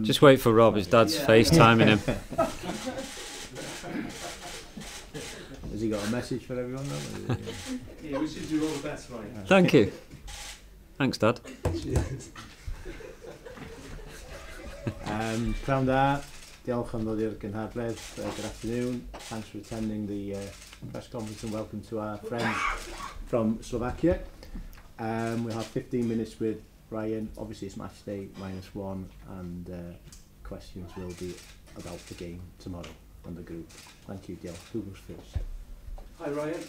Just wait for Rob. His dad's FaceTiming him. Has he got a message for everyone though? Yeah, we should do all the best, right? Thank you. Thanks, Dad. Pnawn da, diolch am ddod i'r gynhadledd. Good afternoon. Thanks for attending the press conference and welcome to our friends from Slovakia. We'll have 15 minutes with Ryan. Obviously it's match day -1 and questions will be about the game tomorrow and the group. Thank you, Diolch. Who goes first? Hi, Ryan.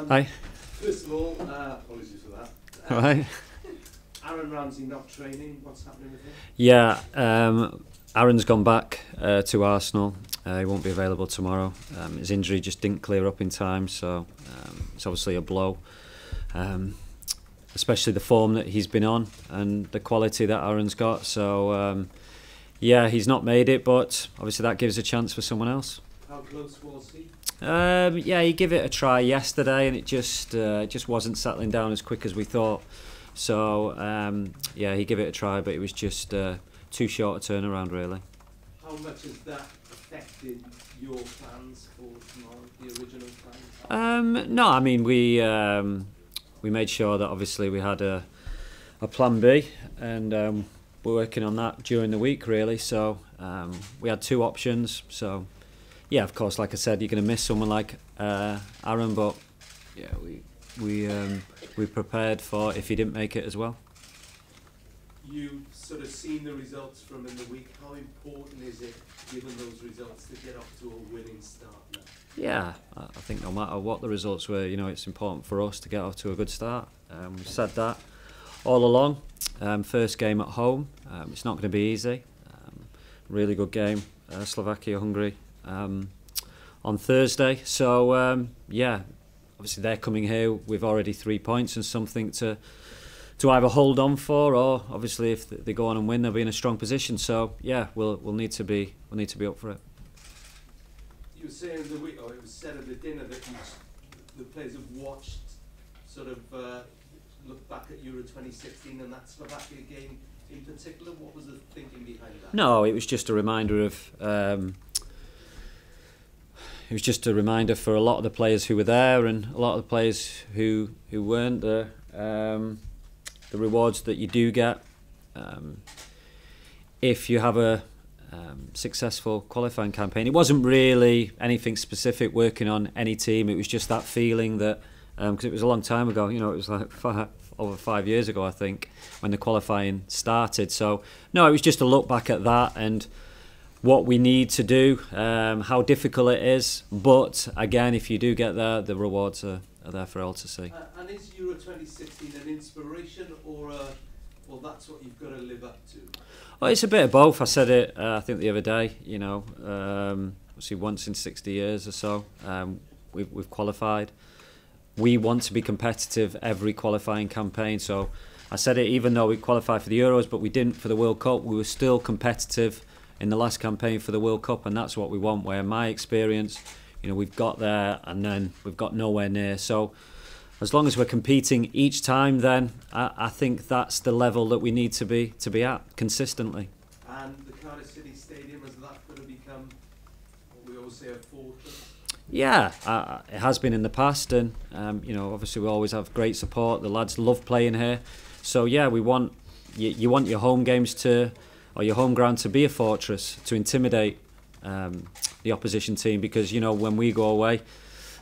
Hi. First of all, apologies for that. Right. Aaron Ramsey not training. What's happening with him? Yeah, Aaron's gone back to Arsenal. He won't be available tomorrow. His injury just didn't clear up in time, so it's obviously a blow. Especially the form that he's been on and the quality that Aaron's got. So, yeah, he's not made it, but obviously that gives a chance for someone else. How close was he? Yeah, he gave it a try yesterday, and it just wasn't settling down as quick as we thought. So, yeah, he gave it a try, but it was just too short a turnaround, really. How much has that affected your plans for tomorrow, the original plans? No, I mean, we made sure that obviously we had a plan B, and we're working on that during the week, really. So we had two options. So, yeah, of course, like I said, you're going to miss someone like Aaron, but yeah, we prepared for if he didn't make it as well. You've sort of seen the results from in the week. How important is it, given those results, to get off to a winning start now? Yeah, I think no matter what the results were, you know, it's important for us to get off to a good start. We've said that all along. First game at home, it's not going to be easy. Really good game, Slovakia, Hungary, on Thursday. So, yeah, obviously they're coming here with already 3 points and something to either hold on for, or obviously if they go on and win, they'll be in a strong position. So, yeah, we'll need to be up for it. You were saying the week, or it was said at the dinner that the players have watched, sort of look back at Euro 2016 and that Slovakia game in particular. What was the thinking behind that? No, it was just a reminder of. It was just a reminder for a lot of the players who were there and a lot of the players who weren't there. The rewards that you do get if you have a successful qualifying campaign. It wasn't really anything specific working on any team. It was just that feeling that, because it was a long time ago, you know, it was like over 5 years ago, I think, when the qualifying started. So, no, it was just a look back at that and what we need to do, how difficult it is. But, again, if you do get there, the rewards are there for all to see. And is Euro 2016 an inspiration or well, that's what you've got to live up to? Well, it's a bit of both. I said it, I think, the other day. You know, obviously once in 60 years or so, we've qualified. We want to be competitive every qualifying campaign. So I said it, even though we qualified for the Euros, but we didn't for the World Cup, we were still competitive in the last campaign for the World Cup, and that's what we want. Where my experience, you know, we've got there and then we've got nowhere near. So as long as we're competing each time, then I think that's the level that we need to be at consistently. And the Cardiff City Stadium, is that going to become what we always say, a fortress? Yeah, it has been in the past, and you know, obviously we always have great support. The lads love playing here, so yeah, we want you want your home games or your home ground to be a fortress, to intimidate the opposition team, because you know when we go away,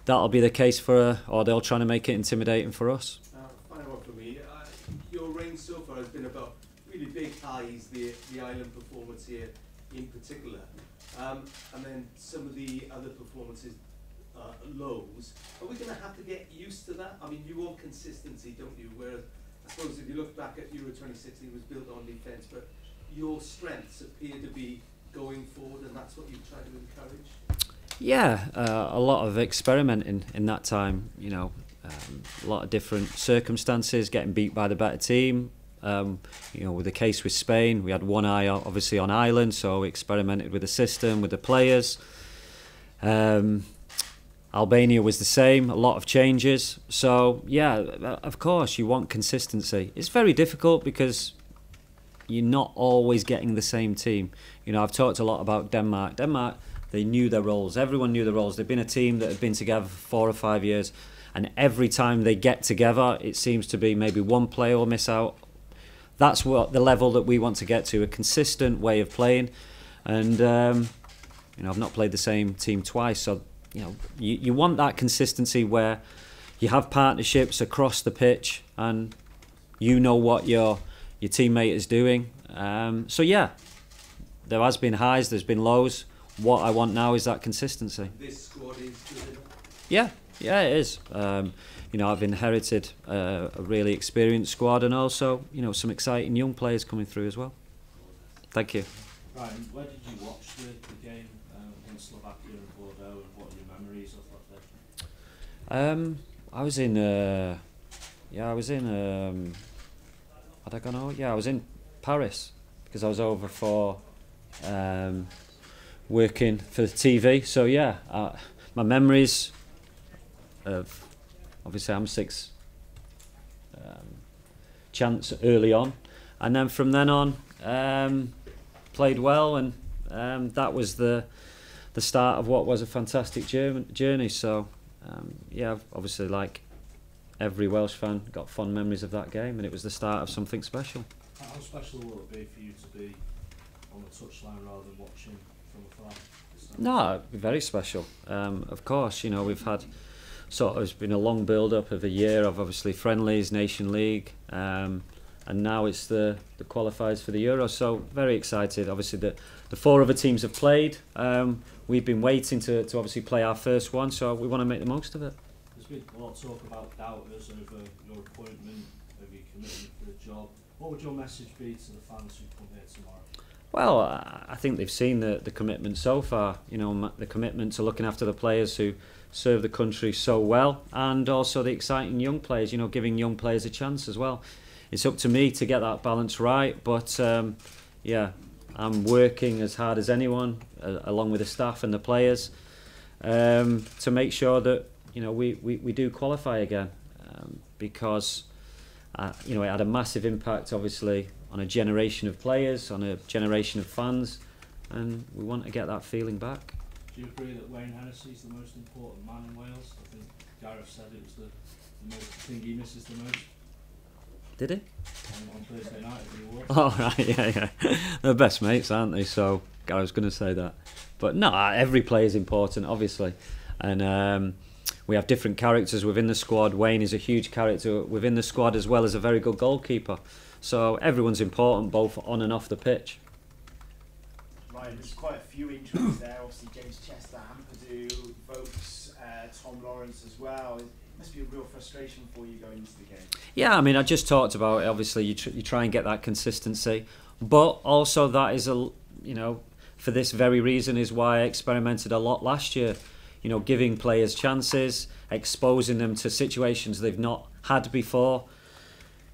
that'll be the case or they'll try to make it intimidating for us. Final one for me. Your reign so far has been about really big highs, the island performance here in particular, and then some of the other performances lows. Are we going to have to get used to that? I mean, you want consistency, don't you? Whereas I suppose if you look back at Euro 2016, it was built on defence, but your strengths appear to be going forward, and that's what you try to encourage. Yeah, a lot of experimenting in that time, you know, a lot of different circumstances, getting beat by the better team. You know, with the case with Spain, we had one eye obviously on Ireland, so we experimented with the system, with the players. Albania was the same, a lot of changes. So, yeah, of course, you want consistency. It's very difficult because you're not always getting the same team. You know, I've talked a lot about Denmark. Denmark, they knew their roles. Everyone knew their roles. They've been a team that had been together for 4 or 5 years, and every time they get together, it seems to be maybe one player will miss out. That's what the level that we want to get to, a consistent way of playing. And you know, I've not played the same team twice, so you know, you want that consistency where you have partnerships across the pitch, and you know what your teammate is doing. So yeah, there has been highs, there's been lows. What I want now is that consistency. This squad is good enough? Yeah, it is. You know, I've inherited a really experienced squad, and also, you know, some exciting young players coming through as well. Thank you. Ryan, where did you watch the game in Slovakia and Bordeaux, and what are your memories of that day? I was in. Had I gone out? Yeah, I was in Paris because I was over for working for the TV. So yeah, my memories of, obviously I'm 6 chance early on, and then from then on played well, and that was the start of what was a fantastic journey. So yeah, obviously, like every Welsh fan, got fond memories of that game, and it was the start of something special. How special will it be for you to be on the touchline rather than watching from afar? No, it'd be very special. Of course, you know, we've had it's been a long build-up of a year of obviously friendlies, Nation League, and now it's the qualifiers for the Euro. So very excited. Obviously, the 4 other teams have played. We've been waiting to obviously play our first one, so we want to make the most of it. There's been a lot of talk about doubters over your appointment, over your commitment for the job. What would your message be to the fans who come here tomorrow? Well, I think they've seen the commitment so far. You know, the commitment to looking after the players who serve the country so well, and also the exciting young players. You know, giving young players a chance as well. It's up to me to get that balance right, but yeah, I'm working as hard as anyone, along with the staff and the players, to make sure that, you know, we do qualify again, because you know, it had a massive impact, obviously, on a generation of players, on a generation of fans, and we want to get that feeling back. Do you agree that Wayne Hennessy is the most important man in Wales? I think Gareth said it was the thing he misses the most. Did he? On Thursday night at the awards. Oh right, yeah. They're best mates, aren't they? So I was going to say that, but no, every player is important, obviously, and we have different characters within the squad. Wayne is a huge character within the squad, as well as a very good goalkeeper. So everyone's important, both on and off the pitch. Right, there's quite a few injuries there. Obviously, James Chester, Ampadu, Vokes, Tom Lawrence as well. It must be a real frustration for you going into the game. Yeah, I mean, I just talked about it. Obviously, you try and get that consistency, but also that is you know, for this very reason is why I experimented a lot last year. You know, giving players chances, exposing them to situations they've not had before,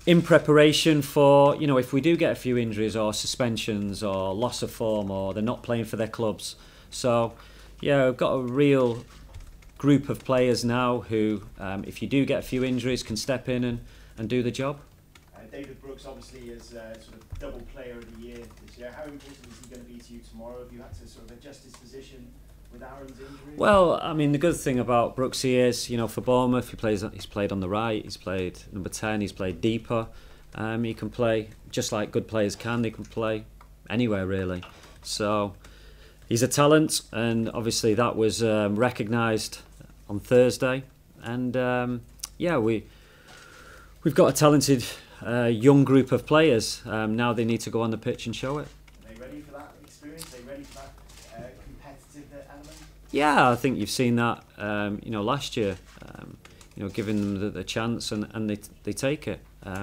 in preparation for, you know, if we do get a few injuries or suspensions or loss of form, or they're not playing for their clubs. So yeah, we've got a real group of players now who, if you do get a few injuries, can step in and do the job. David Brooks obviously is sort of double player of the year this year. How important is he going to be to you tomorrow? Have you had to sort of adjust his position with Aaron's injury? Well, I mean, the good thing about Brooksy is, you know, for Bournemouth, he's played on the right, he's played number 10, he's played deeper. He can play just like good players can. They can play anywhere really. So he's a talent, and obviously that was recognised on Thursday. And yeah, we've got a talented young group of players. Now they need to go on the pitch and show it. Are they ready for that experience? Are they ready for that competitive element? Yeah, I think you've seen that, you know, last year. You know, giving them the chance, and they take it.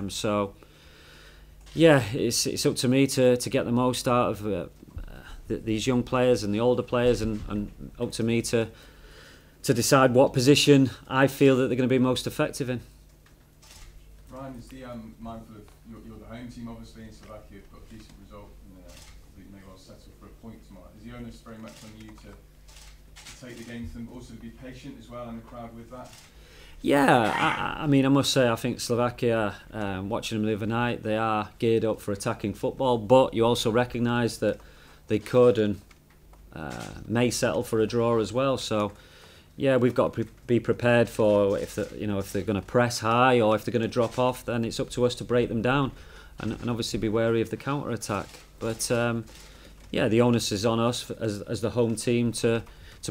So yeah, it's up to me to get the most out of these young players and the older players, and up to me to decide what position I feel that they're going to be most effective in. Ryan, is the mindful of you're the home team obviously in Slovakia, you've got a decent result, and you may well settle for a point tomorrow. Is the onus very much on you to take the game to them, but also to be patient as well, and the crowd with that? Yeah, I mean, I must say, I think Slovakia, watching them the other night, they are geared up for attacking football, but you also recognise that they could and may settle for a draw as well. So, yeah, we've got to be prepared for if they're going to press high or if they're going to drop off, then it's up to us to break them down, and obviously be wary of the counter attack. But yeah, the onus is on us as the home team to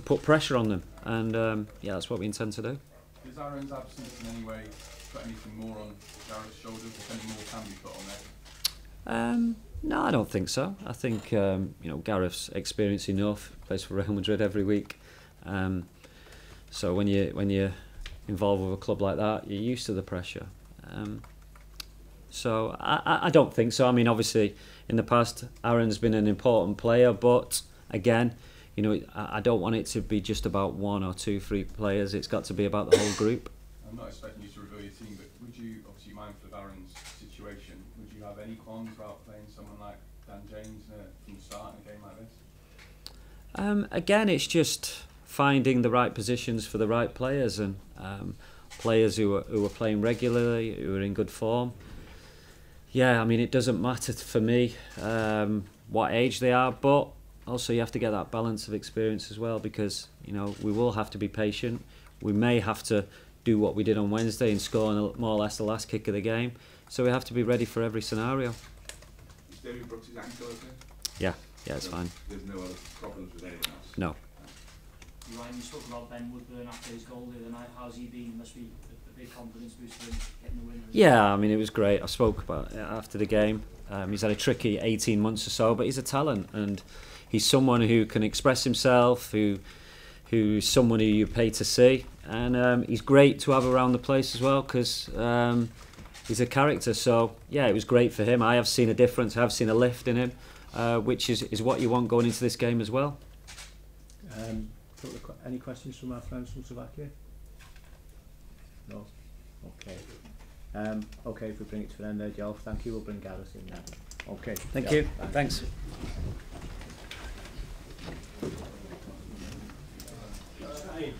put pressure on them, and yeah, that's what we intend to do. Does Aaron's absence in any way put anything more on Gareth's shoulders? If any more can be put on there? No, I don't think so. I think Gareth's experienced enough. Plays for Real Madrid every week, so when you're involved with a club like that, you're used to the pressure. So I don't think so. I mean, obviously, in the past, Aaron's been an important player, but again, I don't want it to be just about 1 or 2, 3 players. It's got to be about the whole group. I'm not expecting you to reveal your team, but would you, obviously mindful of Aaron's situation, would you have any qualms about playing someone like Dan James from the start in a game like this? Again, it's just finding the right positions for the right players, and players who are playing regularly, who are in good form. Yeah, I mean, it doesn't matter for me what age they are, but also you have to get that balance of experience as well, because we will have to be patient. We may have to do what we did on Wednesday and score more or less the last kick of the game, so we have to be ready for every scenario. Is David Brooks' ankle okay? Yeah, it's fine. There's no other problems with anyone else? No. Ryan, you spoke about Ben Woodburn after his goal the other night. How's he been? Must be a big confidence boost for him getting the win. Yeah, I mean, it was great. I spoke about it after the game. He's had a tricky 18 months or so, but he's a talent, and he's someone who can express himself, who's someone who you pay to see, and he's great to have around the place as well, because he's a character. So yeah, it was great for him. I have seen a difference. I have seen a lift in him, which is what you want going into this game as well. Any questions from our friends from Slovakia? No? Okay. Okay, if we bring it to an end there, Joe, thank you. We'll bring Gareth in now. Okay. Thank Joe, you. Thanks. Thanks.